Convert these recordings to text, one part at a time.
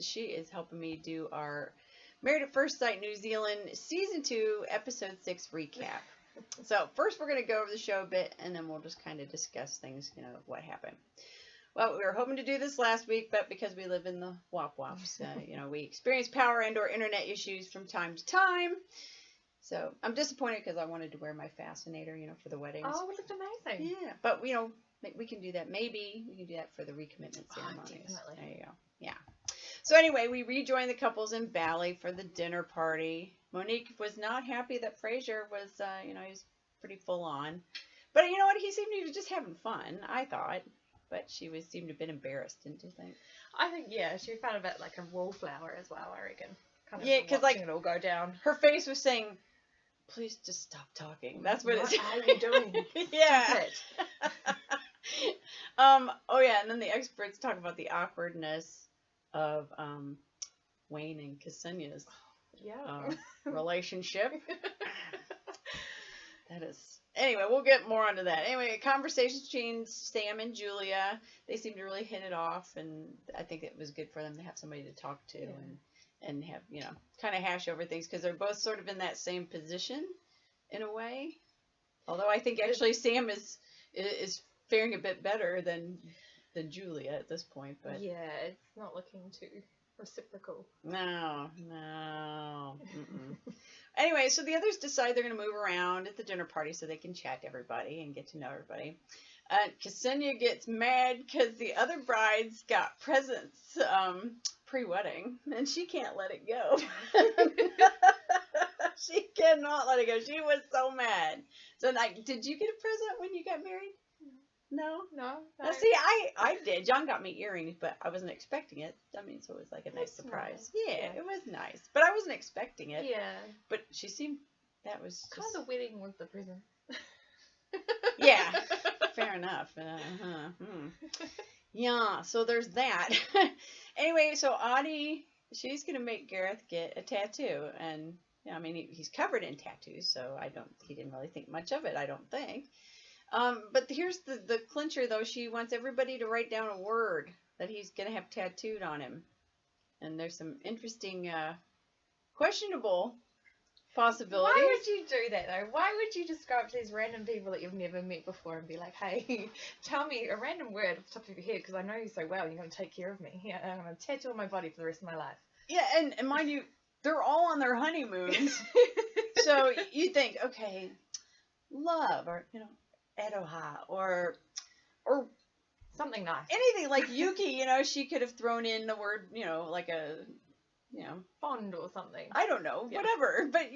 she is helping me do our Married at First Sight New Zealand Season 2, Episode 6 recap. So first we're going to go over the show a bit, and then we'll just kind of discuss things, what happened. Well, we were hoping to do this last week, but because we live in the Wop-Wops, we experience power and or internet issues from time to time. So I'm disappointed because I wanted to wear my fascinator, for the weddings. Oh, it looked amazing. Yeah, but, we can do that. Maybe we can do that for the recommitment ceremonies. Definitely. There you go. Yeah. So anyway, we rejoined the couples in Bali for the dinner party. Monique was not happy that Fraser was, he was pretty full on. But you know what? He seemed to be just having fun, I thought. But she seemed to have been embarrassed, didn't you think? I think, yeah, she found a bit like a wallflower as well, I reckon. Kind of because it all go down. Her face was saying, please just stop talking. That's what What are you doing? Yeah. Oh yeah, and then the experts talk about the awkwardness of Wayne and Ksenia's relationship. That is. Anyway, we'll get more onto that. Anyway, conversations between Sam and Julia, they seem to really hit it off, and I think it was good for them to have somebody to talk to and have, kind of hash over things, because they're both sort of in that same position in a way. Although I think actually Sam is faring a bit better than Julia at this point, but yeah, it's not looking too reciprocal. No. Anyway, so the others decide they're going to move around at the dinner party so they can chat to everybody and get to know everybody. Ksenia gets mad because the other brides got presents pre-wedding, and she can't let it go. She cannot let it go. She was so mad. So, did you get a present when you got married? No? No. Now, see, I did. John got me earrings, but I wasn't expecting it. I mean, so it was like a nice surprise. Nice. Yeah, it was nice. But I wasn't expecting it. Yeah. But she seemed, that was just... Kind of the wedding was the present. Yeah, fair enough. Yeah, so there's that. Anyway, so Audie, she's going to make Gareth get a tattoo. And, he's covered in tattoos, so he didn't really think much of it, I don't think. But here's the clincher, though. She wants everybody to write down a word that he's going to have tattooed on him. And there's some interesting, questionable possibilities. Why would you do that, though? Why would you just go up to these random people that you've never met before and be like, hey, tell me a random word off the top of your head because I know you so well. You're going to take care of me. Yeah, I'm going to tattoo on my body for the rest of my life. Yeah, and mind you, they're all on their honeymoons. So you think, okay, love, or, Edoha, or something nice. Anything like Yuki, she could have thrown in the word, like a, bond or something. I don't know, whatever. But,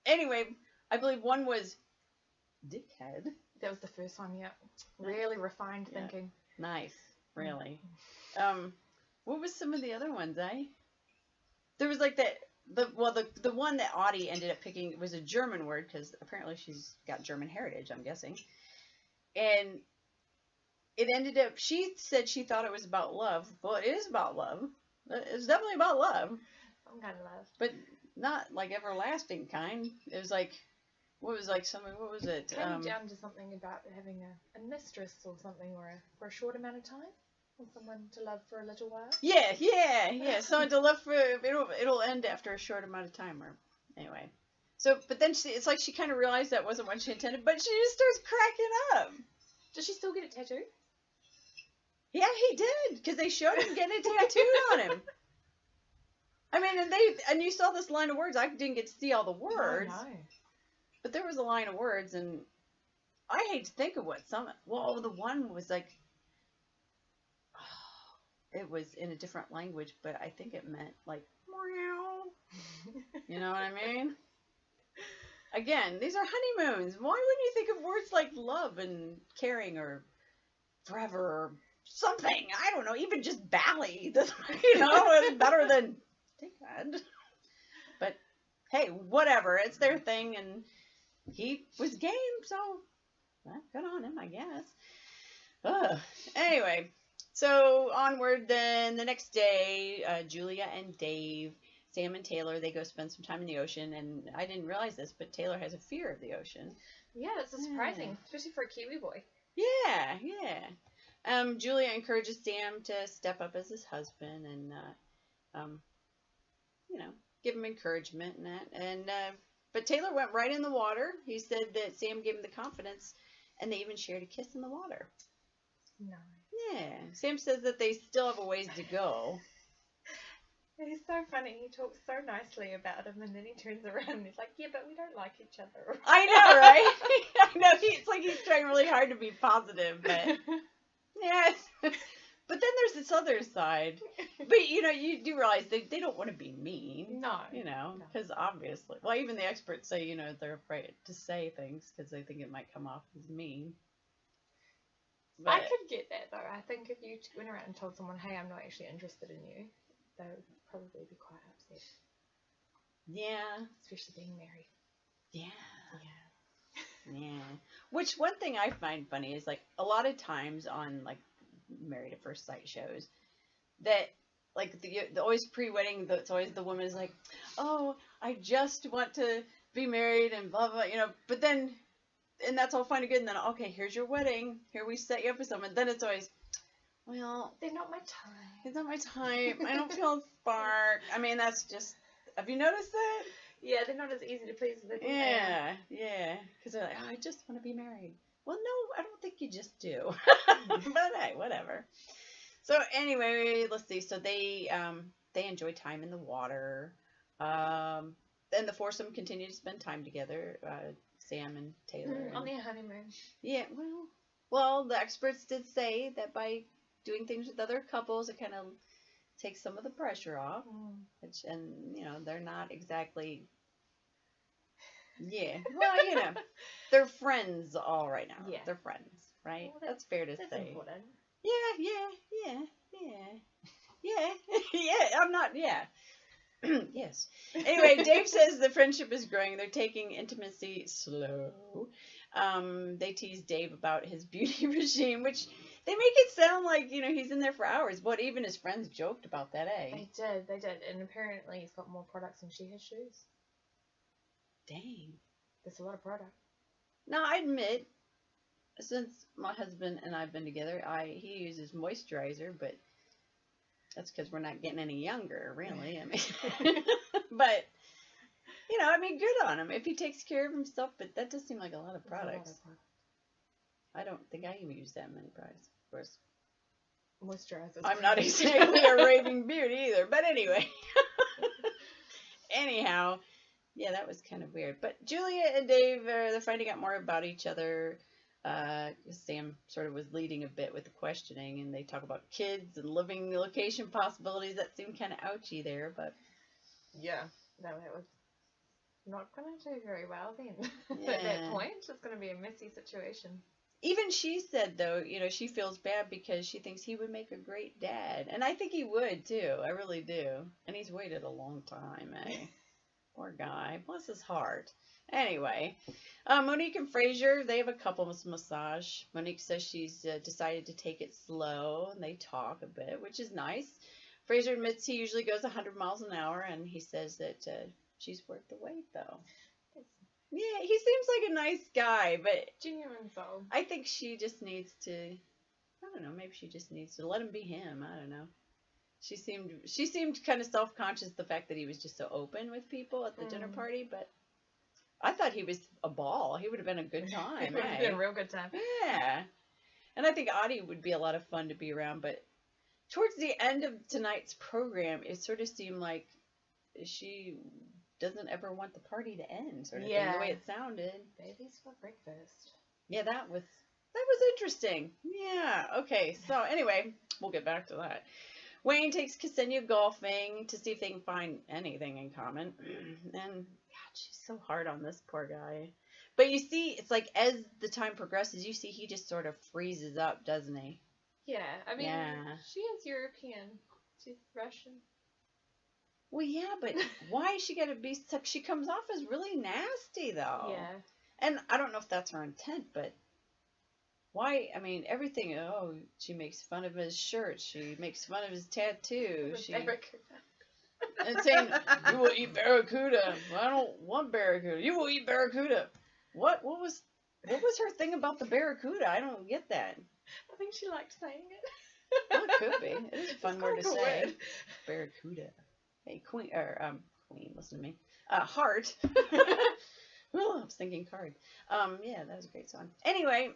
anyway, I believe one was dickhead. That was the first one, yeah. Really refined thinking. Nice, really. What was some of the other ones, eh? There was like that. The one that Audie ended up picking was a German word, because apparently she's got German heritage, I'm guessing. And it ended up, she said she thought it was about love. Well, it is about love. It's definitely about love. Some kind of love. But not like everlasting kind. It was like, what was it? Came down to something about having a mistress or something, or for a short amount of time. Or someone to love for a little while. Yeah. Someone to love for, it'll end after a short amount of time. Or anyway. So, but then it's like she kind of realized that wasn't what she intended, but she just starts cracking up. Does she still get it tattooed? Yeah, he did, because they showed him getting it tattooed on him. I mean, and you saw this line of words. I didn't get to see all the words. Oh, no. But there was a line of words, and I hate to think of what the one was like, it was in a different language, but I think it meant like, meow. You know what I mean? Again, these are honeymoons. Why wouldn't you think of words like love and caring or forever or something? I don't know. Even just Bally. It's better than dickhead. But hey, whatever. It's their thing, and he was game, so good on him, I guess. Anyway. So onward then, the next day, Julia and Dave, Sam and Taylor, they go spend some time in the ocean, and I didn't realize this, but Taylor has a fear of the ocean. Yeah, that's surprising, especially for a Kiwi boy. Yeah. Julia encourages Sam to step up as his husband and, you know, give him encouragement and that. And but Taylor went right in the water. He said that Sam gave him the confidence, and they even shared a kiss in the water. No. Yeah. Sam says that they still have a ways to go. He's so funny. He talks so nicely about him, and then he turns around and he's like, "Yeah, but we don't like each other." I know, right? I know. It's like he's trying really hard to be positive, but yes. But then there's this other side. But, you know, you do realize they don't want to be mean. No. You know, because obviously, well, even the experts say, you know, they're afraid to say things because they think it might come off as mean. But I could get that, though. I think if you went around and told someone, "Hey, I'm not actually interested in you," they would probably be quite upset. yeah. Especially being married. Yeah. Yeah. Yeah. Which one thing I find funny is, like, a lot of times on, like, Married at First Sight shows that, like, the always pre-wedding, it's always the woman is like, "Oh, I just want to be married," and blah, blah, you know, but then, and that's all fine and good, and then, okay, here's your wedding, here we set you up with someone, then it's always, well, They're not my type. it's not my type, I don't feel spark. I mean, that's just, have you noticed that? Yeah, they're not as easy to please as they think they are. Yeah, yeah, because they're like, "Oh, I just want to be married." Well, no, I don't think you just do. But hey, whatever. So anyway, let's see. So they enjoy time in the water. Then the foursome continue to spend time together. Sam and Taylor. On their honeymoon. Yeah, well, the experts did say that by doing things with other couples, it kind of takes some of the pressure off. Which, and you know, they're not exactly. Yeah, well, you know, they're friends all right now. Yeah. They're friends, right? Well, that's fair to That's say. important. Yeah. I'm not, yeah. Yes. Anyway, Dave says the friendship is growing. They're taking intimacy slow. They tease Dave about his beauty regime, which they make it sound like, you know, he's in there for hours. But even his friends joked about that, eh? They did. And apparently he's got more products than she has shoes. Dang. There's a lot of product. Now, I admit, since my husband and I've been together, he uses moisturizer, but that's because we're not getting any younger, really. I mean, but, you know, I mean, good on him if he takes care of himself, but that does seem like a lot of products. I don't think I even use that many products, of course. Moisturizer. I'm not exactly a raving beauty either, but anyway. Anyhow, yeah, that was kind of weird. But Julia and Dave, they're finding out more about each other. Sam sort of was leading a bit with the questioning, and they talk about kids and living location possibilities. That seemed kind of ouchy there, but yeah, no, it was not going to do very well then. Yeah. At that point, it's going to be a messy situation. Even she said, though, you know, she feels bad because she thinks he would make a great dad, and I think he would too. I really do. And he's waited a long time, eh? Poor guy. Bless his heart. Anyway, Monique and Fraser, they have a couples massage. Monique says she's decided to take it slow, and they talk a bit, which is nice. Fraser admits he usually goes 100 miles an hour, and he says that she's worth the wait, though. Yeah, he seems like a nice guy, but Genuine soul. I think she just needs to, I don't know, maybe she just needs to let him be him. I don't know. She seemed kind of self-conscious the fact that he was just so open with people at the dinner party, but I thought he was a ball. He would have been a good time. It would have been a real good time. Yeah. And I think Audie would be a lot of fun to be around, but towards the end of tonight's program, it sort of seemed like she doesn't ever want the party to end, sort of thing, the way it sounded. Babies for breakfast. Yeah, that was interesting. Yeah, okay. So anyway, we'll get back to that. Wayne takes Ksenia golfing to see if they can find anything in common. And, God, she's so hard on this poor guy. But you see, it's like as the time progresses, you see he just sort of freezes up, doesn't he? Yeah, I mean, Yeah. she is European. She's Russian. Well, yeah, but why is she got to be such... She comes off as really nasty, though. Yeah. And I don't know if that's her intent, but... Why? I mean, everything. Oh, she makes fun of his shirt. She makes fun of his tattoo. And saying, "You will eat barracuda." Well, I don't want barracuda. You will eat barracuda. What was her thing about the barracuda? I don't get that. I think she liked saying it. Well, it could be. It is a fun It's word to quite a say. word. Barracuda. Hey, queen, listen to me. Heart. Oh, I was thinking card. Yeah, that was a great song. Anyway,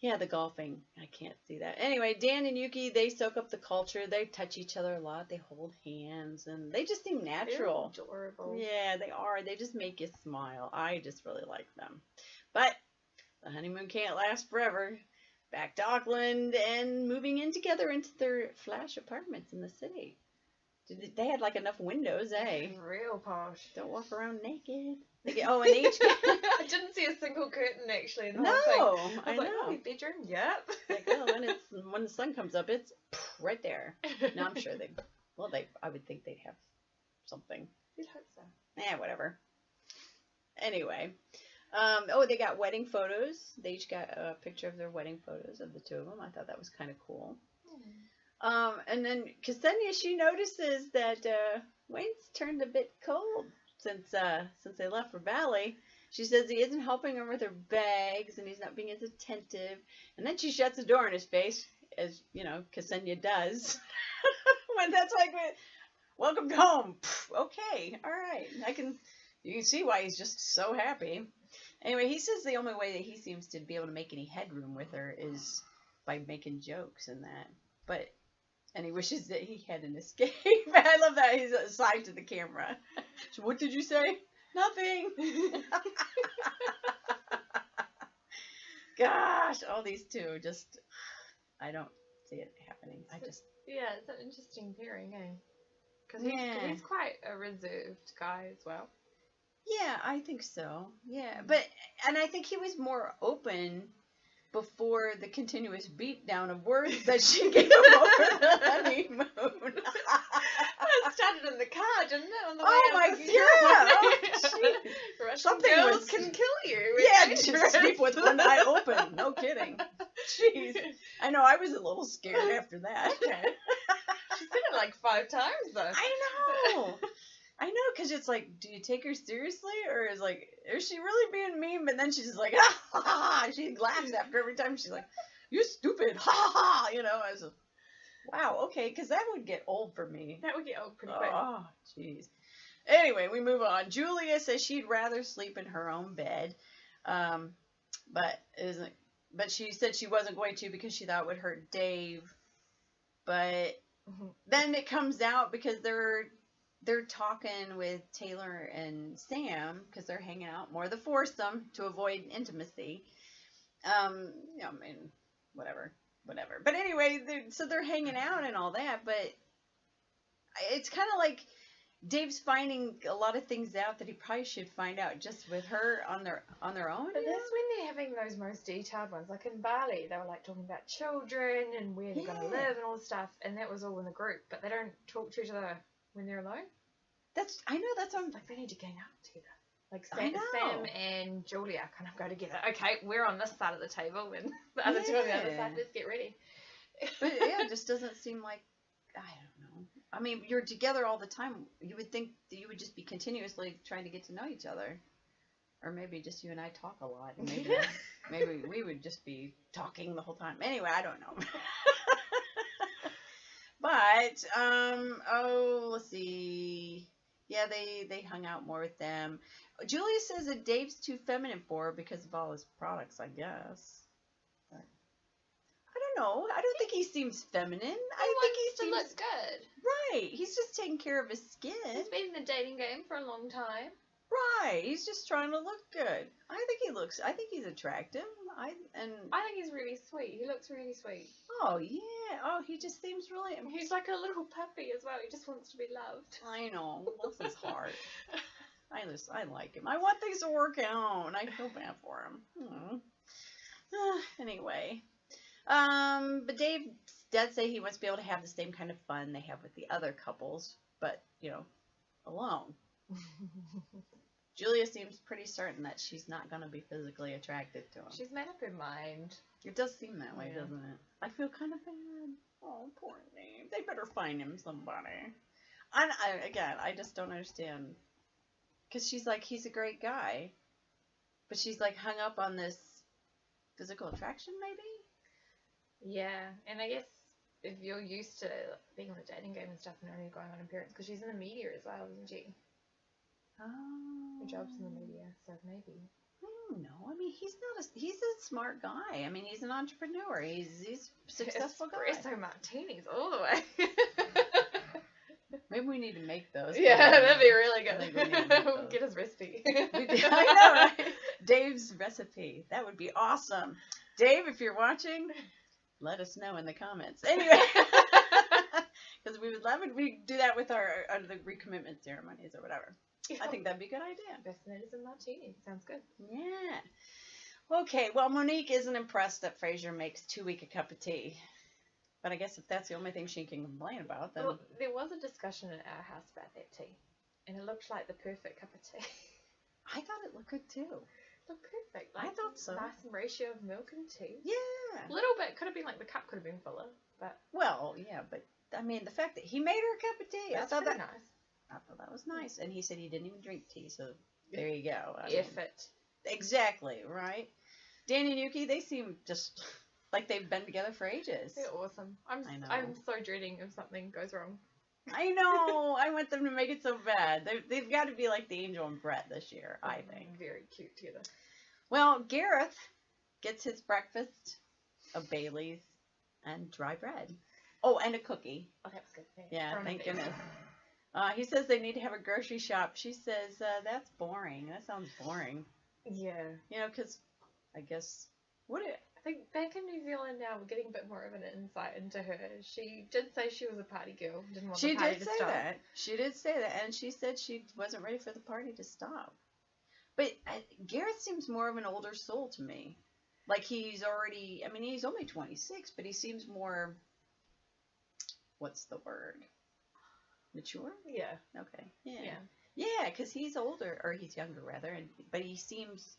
yeah, the golfing. I can't see that. Anyway, Dan and Yuki, they soak up the culture. They touch each other a lot. They hold hands, and they just seem natural. They're adorable. Yeah, they are. They just make you smile. I just really like them. But the honeymoon can't last forever. Back to Auckland and moving in together into their flash apartments in the city. They had like enough windows, eh? Real posh. Don't walk around naked. And each I didn't see a single curtain actually in the whole thing. no, I I was like, oh, know. bedroom, yep. Like, oh, when the sun comes up, it's right there. No, I'm sure I would think they'd have something. You'd hope so. Whatever. Anyway, they got wedding photos. They each got a picture of their wedding photos of the two of them. I thought that was kind of cool. And then Ksenia, she notices that Wayne's turned a bit cold since they left for Bali. She says he isn't helping her with her bags and he's not being as attentive. And then she shuts the door in his face, as you know, Ksenia does. When that's like, welcome home. Okay, all right. You can see why he's just so happy. Anyway, he says the only way that he seems to be able to make any headroom with her is by making jokes and that. And he wishes that he had an escape. I love that he's aside to the camera. So what did you say? Nothing. Gosh, all these two just, I don't see it happening. Yeah, it's an interesting pairing, eh? Because he's quite a reserved guy as well. Yeah, I think so. Yeah, and I think he was more open before the continuous beatdown of words that she gave him over the honeymoon. It started in the car, didn't it? On the way yeah. Something girls can kill you. Yeah, just sleep with one eye open. No kidding. Jeez. I know, I was a little scared after that. Okay. She said it like 5 times, though. I know, because it's like, do you take her seriously? Or is she really being mean? But then she's just like, ha ha. She laughs after every time. She's like, you stupid. Ha ha. You know, I was like, wow, okay, because that would get old for me. That would get old pretty quick. Oh, jeez. Anyway, we move on. Julia says she'd rather sleep in her own bed. But she said she wasn't going to because she thought it would hurt Dave. But then it comes out because they're talking with Taylor and Sam because they're hanging out more the foursome to avoid intimacy. I mean, whatever. But anyway, they're hanging out and all that, but it's kind of like Dave's finding a lot of things out that he probably should find out just with her on their own. But that's when they're having those most detailed ones. Like in Bali, they were like talking about children and where they're going to live and all this stuff, and that was all in the group. But they don't talk to each other when they're alone. I know that's on. Like they need to gang up together. Like Sam and Julia kind of go together. Okay, we're on this side of the table, and the other two on the other side. Let's get ready. But yeah, it just doesn't seem like, I don't know. I mean, you're together all the time. You would think that you would just be continuously trying to get to know each other. Or maybe just you and I talk a lot. And maybe we would just be talking the whole time. Anyway, I don't know. But, let's see. Yeah, they hung out more with them. Julia says that Dave's too feminine for her because of all his products, I guess. I don't know. I don't think he seems feminine. I think he seems looks good. Right. He's just taking care of his skin. He's been in the dating game for a long time. Right. He's just trying to look good. I think he's attractive. I think he's really sweet. He looks really sweet. Oh yeah. Oh, he just seems really. He's like a little puppy as well. He just wants to be loved. I know. Bless his heart. I like him. I want things to work out, and I feel bad for him. Anyway. But Dave does say he wants to be able to have the same kind of fun they have with the other couples, but, alone. Julia seems pretty certain that she's not going to be physically attracted to him. She's made up her mind. It does seem that way, doesn't it? I feel kind of bad. Oh, poor Dave. They better find him somebody. I just don't understand. Because she's like, he's a great guy. But she's like hung up on this physical attraction, maybe? Yeah, and I guess if you're used to being on a dating game and stuff and only going on appearance, because she's in the media as well, isn't she? Oh. Her job's in the media, so maybe. I don't know. I mean, he's a smart guy. I mean, he's an entrepreneur. He's a successful guy. Espresso martinis all the way. Maybe we need to make those. Yeah, that'd be really I think we good. need to make We'll those. get his recipe. I know, right? Dave's recipe. That would be awesome. Dave, if you're watching, let us know in the comments. Anyway, because we would love it. We do that with our the recommitment ceremonies or whatever. I think that'd be a good idea. Fascinated and martini. Sounds good. Yeah. Okay. Well, Monique isn't impressed that Frasier makes too weak a cup of tea. But I guess if that's the only thing she can complain about, then... Well, there was a discussion at our house about that tea, and it looked like the perfect cup of tea. I thought it looked good too. It looked perfect. I thought so. Nice ratio of milk and tea. Yeah. A little bit. Could have been like the cup could have been fuller, but... Well, yeah, but I mean, the fact that he made her a cup of tea, That's I thought pretty that nice. I thought that was nice. And he said he didn't even drink tea, so there you go. I mean, Effort. exactly, right? Danny and Yuki, they seem just like they've been together for ages. They're awesome. I know. I'm so dreading if something goes wrong. I know. I want them to make it so bad. They've got to be like the Angel and Brett this year, I think. Very cute together. Well, Gareth gets his breakfast of Bailey's and dry bread. Oh, and a cookie. Oh, that was good. Yeah, From thank the- goodness. He says they need to have a grocery shop. She says, that's boring. That sounds boring. Yeah. You know, because I guess, I think back in New Zealand now, we're getting a bit more of an insight into her. She did say she was a party girl. Didn't want she the party did to say stop. that. She did say that. And she said she wasn't ready for the party to stop. But Gareth seems more of an older soul to me. Like he's already, I mean, he's only 26, but he seems more, what's the word? Mature? Yeah. Okay. Yeah. Yeah. Yeah, because he's older, or he's younger rather, but he seems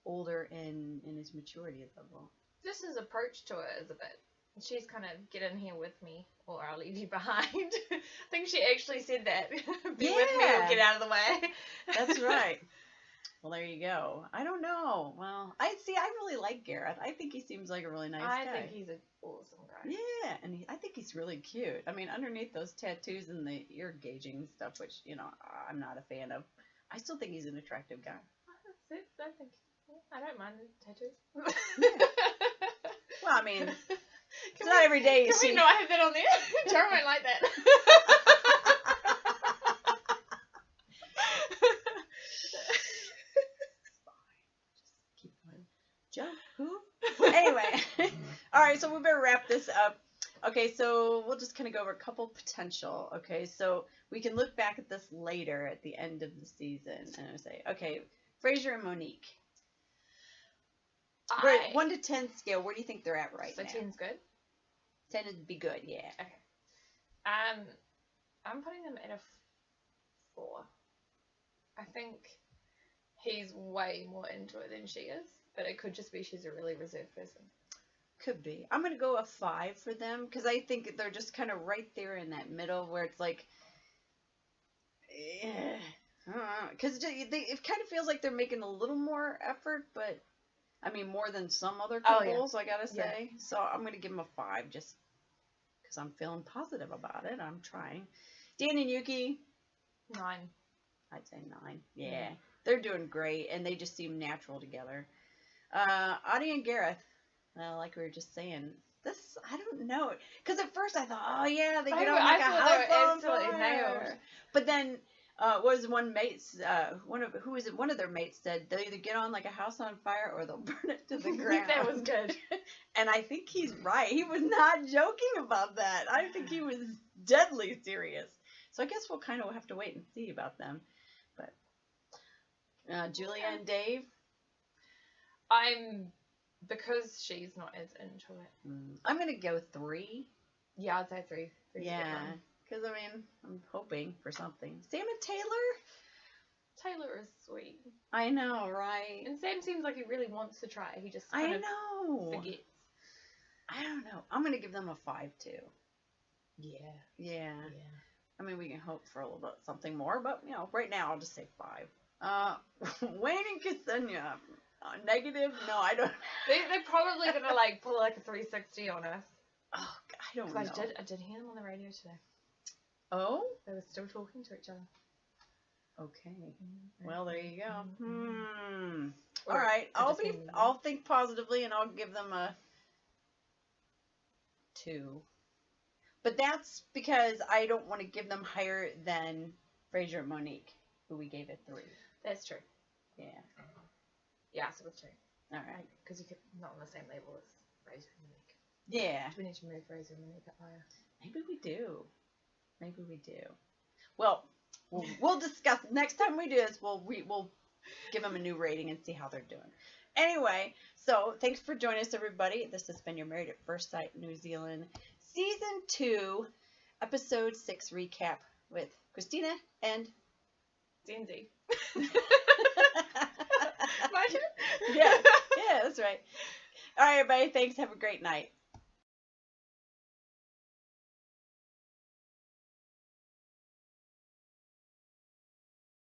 older in his maturity level. Just his approach to it is a bit. She's kind of, get in here with me or I'll leave you behind. I think she actually said that. Be with me or get out of the way. That's right. Well, there you go. I don't know. Well, I really like Gareth. I think he seems like a really nice guy. I think he's an awesome guy. Yeah, and I think he's really cute. I mean, underneath those tattoos and the ear gauging stuff, which, you know, I'm not a fan of, I still think he's an attractive guy. I don't mind the tattoos. Yeah. Well, I mean, it's not every day you see... Can we not have that on there? Tara won't like that. Keep going. Joe, who? Anyway. All right, so we better wrap this up. Okay, so we'll just kind of go over a couple potential. Okay, so we can look back at this later at the end of the season and I'll say, okay, Frasier and Monique. We're at 1 to 10 scale. Where do you think they're at right so now? 10's good? 10 would be good, yeah. Okay. I'm putting them at a 4. I think he's way more into it than she is, but it could just be she's a really reserved person. Could be. I'm going to go a 5 for them because I think they're just kind of right there in that middle where it's like, because it kind of feels like they're making a little more effort, but I mean more than some other couples, I gotta say. Yeah. So I'm going to give them a 5 just because I'm feeling positive about it. I'm trying. Dan and Yuki? 9. I'd say 9. Yeah. They're doing great and they just seem natural together. Audie and Gareth? Well, like we were just saying, I don't know. Because at fireither thought, oh yeah, they get on like a house on fire. But then, was one mate's, one of their mates said, they'll either get on like a house on fire or they'll burn it to the ground. That was good. And I think he's right. He was not joking about that. I think he was deadly serious. So I guess we'll kind of have to wait and see about them. But, Julia and Dave? Because she's not as into it. I'm going to go 3. Yeah, I'd say 3. Yeah, because, I mean, I'm hoping for something. Sam and Taylor? Taylor is sweet. I know, right? And Sam seems like he really wants to try. He just kind of forgets. I don't know. I'm going to give them a 5, too. Yeah. I mean, we can hope for a little bit something more, but, you know, right now I'll just say 5. Wayne and Ksenia. Negative? No, I don't. They're probably gonna like pull like a 360 on us. Oh, I don't 'Cause know. I did hear them on the radio today. Oh? They were still talking to each other. Okay. Well, there you go. Or All right. just me. I'll think positively and I'll give them a 2. But that's because I don't want to give them higher than Fraser and Monique, who we gave it 3. That's true. Yeah. Yeah, so it's 2. All right. Because you could not on the same level as Fraser and Monique. Yeah. We need to move Fraser and Monique up higher. Maybe we do. Maybe we do. Well, we'll discuss next time we do this. We'll give them a new rating and see how they're doing. Anyway, so thanks for joining us, everybody. This has been your Married at First Sight New Zealand Season 2, Episode 6 recap with Christina and Zenzi. yeah, that's right. All right, everybody. Thanks. Have a great night.